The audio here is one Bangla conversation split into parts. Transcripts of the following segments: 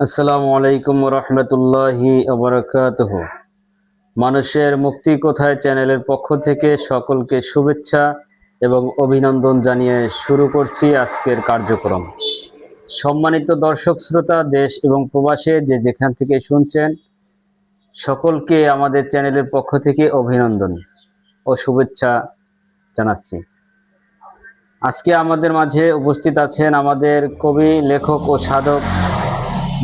আসসালামু আলাইকুম রহমতুল্লাহি ওয়া মানুষের মুক্তি কোথায় চ্যানেলের পক্ষ থেকে সকলকে শুভেচ্ছা এবং অভিনন্দন জানিয়ে শুরু করছি আজকের কার্যক্রম। সম্মানিত দর্শক শ্রোতা, দেশ এবং প্রবাসে যে যেখান থেকে শুনছেন, সকলকে আমাদের চ্যানেলের পক্ষ থেকে অভিনন্দন ও শুভেচ্ছা জানাচ্ছি। আজকে আমাদের মাঝে উপস্থিত আছেন আমাদের কবি, লেখক ও সাধক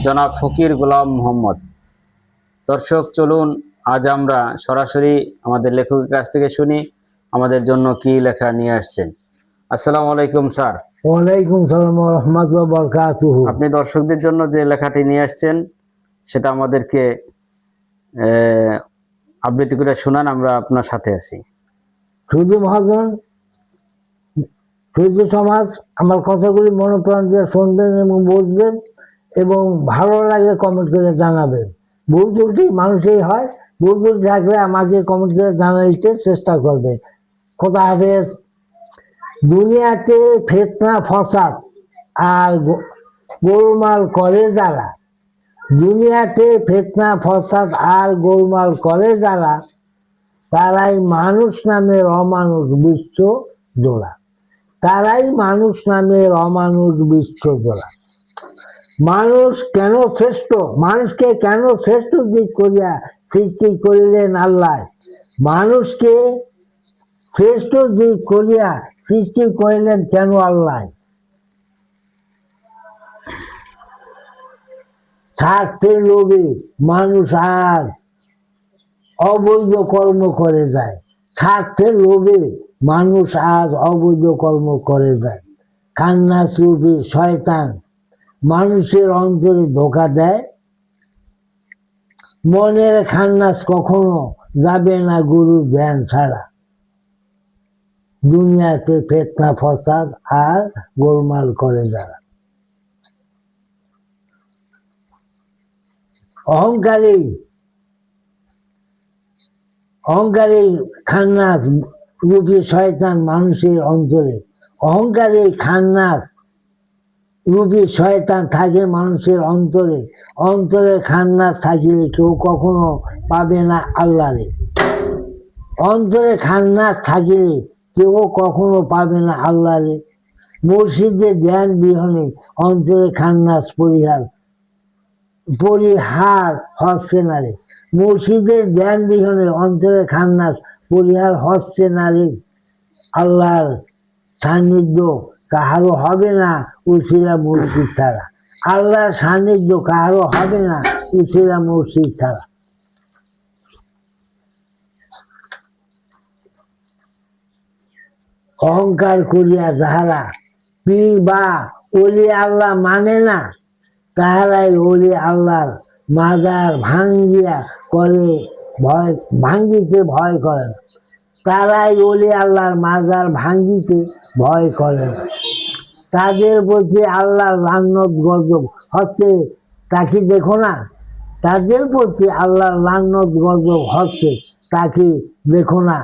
জনাব ফকির গোলাম মোহাম্মদ। দর্শক, চলুন আজ আমরা সরাসরি আমাদের লেখকের কাছ থেকে শুনি আমাদের জন্য কি লেখা নিয়ে আসছেন। আসসালামু আলাইকুম স্যার। ওয়ালাইকুম সালাম ওয়া রাহমাতুল্লাহি ওয়া বারাকাতুহু। আপনি দর্শকদের জন্য যে লেখাটি নিয়ে আসছেন সেটা আমাদেরকে আবৃত্তি করে শোনান, আমরা আপনার সাথে আছি। শুধু মহাজন, শুধু সমাজ, আমার কথাগুলি মনোপ্রাণ দিয়ে শুনবেন এবং বুঝবেন, এবং ভালো লাগলে কমেন্ট করে জানাবেন। ভুল ত্রুটি মানুষেরই হয়, ভুল ত্রুটি থাকলে আমাকে কমেন্ট করে জানাইতে চেষ্টা করবেন। খোদা হাফেজ। দুনিয়াতে ফিতনা ফসাদ আর গোলমাল করে যারা, দুনিয়াতে ফিতনা ফসাদ আর গোলমাল করে যারা, তারাই মানুষ নামের অমানুষ বিশ্ব জোড়া, তারাই মানুষ নামের অমানুষ বিশ্ব জোড়া। মানুষ কেন শ্রেষ্ঠ, মানুষকে কেন শ্রেষ্ঠ দিক করিয়া সৃষ্টি করিলেন আল্লাহ, মানুষকে শ্রেষ্ঠ দিক করিয়া সৃষ্টি করিলেন কেন আল্লাহ? স্বার্থের লোভে মানুষ আজ অবৈধ কর্ম করে যায়, স্বার্থের লোভে মানুষ আজ অবৈধ কর্ম করে যায়। খান্নাস রূপী শয়তান মানুষের অন্তরে ধোঁকা দেয়, মনের খান্নাস কখনো যাবে না গুরুর ধ্যান ছাড়া। দুনিয়াতে ফিতনা ফসাদ আর গোলমাল করে যারা, অহংকারী অহংকারী খান্নাস রূপী শয়তান মানুষের অন্তরে, অহংকারী খান্নাস রূপী শয়তান থাকে মানুষের অন্তরে, অন্তরে খান্নাস থাকিলে কেউ কখনো পাবে না আল্লাহরে, অন্তরে খান্নাস থাকিলে কেউ কখনো পাবে না আল্লাহরে। মুর্শিদের ধ্যান বিহনে অন্তরে খান্নাস পরিহার হচ্ছে না রে, মুর্শিদের ধ্যান বিহনে অন্তরে খান্নাস পরিহার হচ্ছে না রে। আল্লাহর সান্নিধ্য কাহারও হবে না উসিলা মুর্শিদ ছাড়া, আল্লাহর সান্নিধ্য কাহারও হবে না উসিলা মুর্শিদ ছাড়া। অহংকার করিয়া যাহারা পীর বা ওলি আল্লাহ মানে না, তাহারাই ওলি আল্লাহর মাজার ভাঙ্গিতে ভয় করে না, তারাই ওলি আল্লাহর মাজার ভাঙ্গিতে ভয় করে না। তাদের প্রতি আল্লাহর লানত গজব হচ্ছে, তাকে দেখো না, তাদের প্রতি আল্লাহর লানত গজব হচ্ছে, তাকে দেখো না।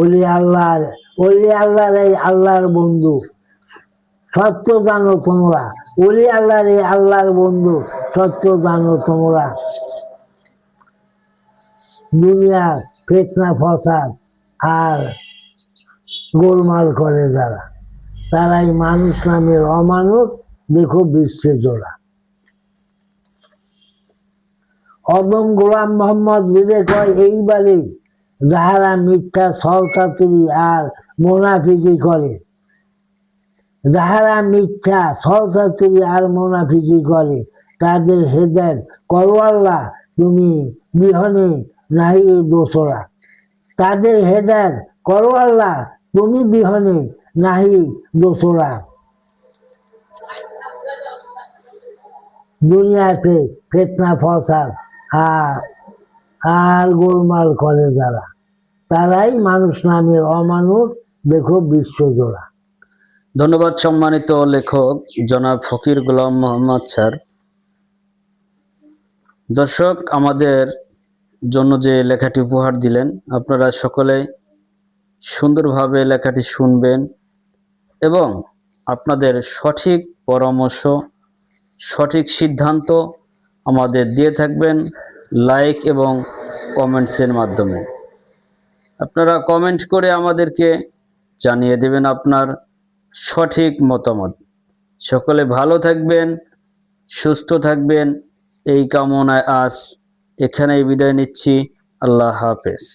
ওলি আল্লাহর এই আল্লাহর বন্ধু সত্য জানো তোমরা, ওলি আল্লাহর এই আল্লাহর বন্ধু সত্য জানো তোমরা। দুনিয়ার ফিতনা ফসাদ আর গোলমাল করে যারা, তারাই মানুষ নামের অমানুষ দেখো বিশ্বে জোড়া। অদম গোলাম মোহাম্মদ বিবেক হয় এইবারে, যাহারা মিথ্যা ছলচাতুরি আর মুনাফিকি করে, যাহারা মিথ্যা ছলচাতুরি আর মুনাফিকি করে, তাদের হেদায়েত করো আল্লাহ তুমি বিহনে নাহি দোসরা, তাদের হেদায়েত করো আল্লাহ তুমি বিহনে নাহি দোসরা। দুনিয়াতে ফিতনা ফসাদ আর গোলমাল করে যারা, তারাই মানুষ নামের অমানুষ দেখো বিশ্বজোড়া। ধন্যবাদ সম্মানিত লেখক জনাব ফকির গোলাম মোহাম্মদ স্যার। দর্শক, আমাদের জন্য যে লেখাটি উপহার দিলেন, আপনারা সকলে সুন্দরভাবে লেখাটি শুনবেন এবং আপনাদের সঠিক পরামর্শ, সঠিক সিদ্ধান্ত আমাদের দিয়ে থাকবেন লাইক এবং কমেন্টসের মাধ্যমে। আপনারা কমেন্ট করে আমাদেরকে জানিয়ে দেবেন আপনার সঠিক মতামত। সকলে ভালো থাকবেন, সুস্থ থাকবেন, এই কামনায় আজ এখানেই বিদায় নিচ্ছি। আল্লাহ হাফেজ।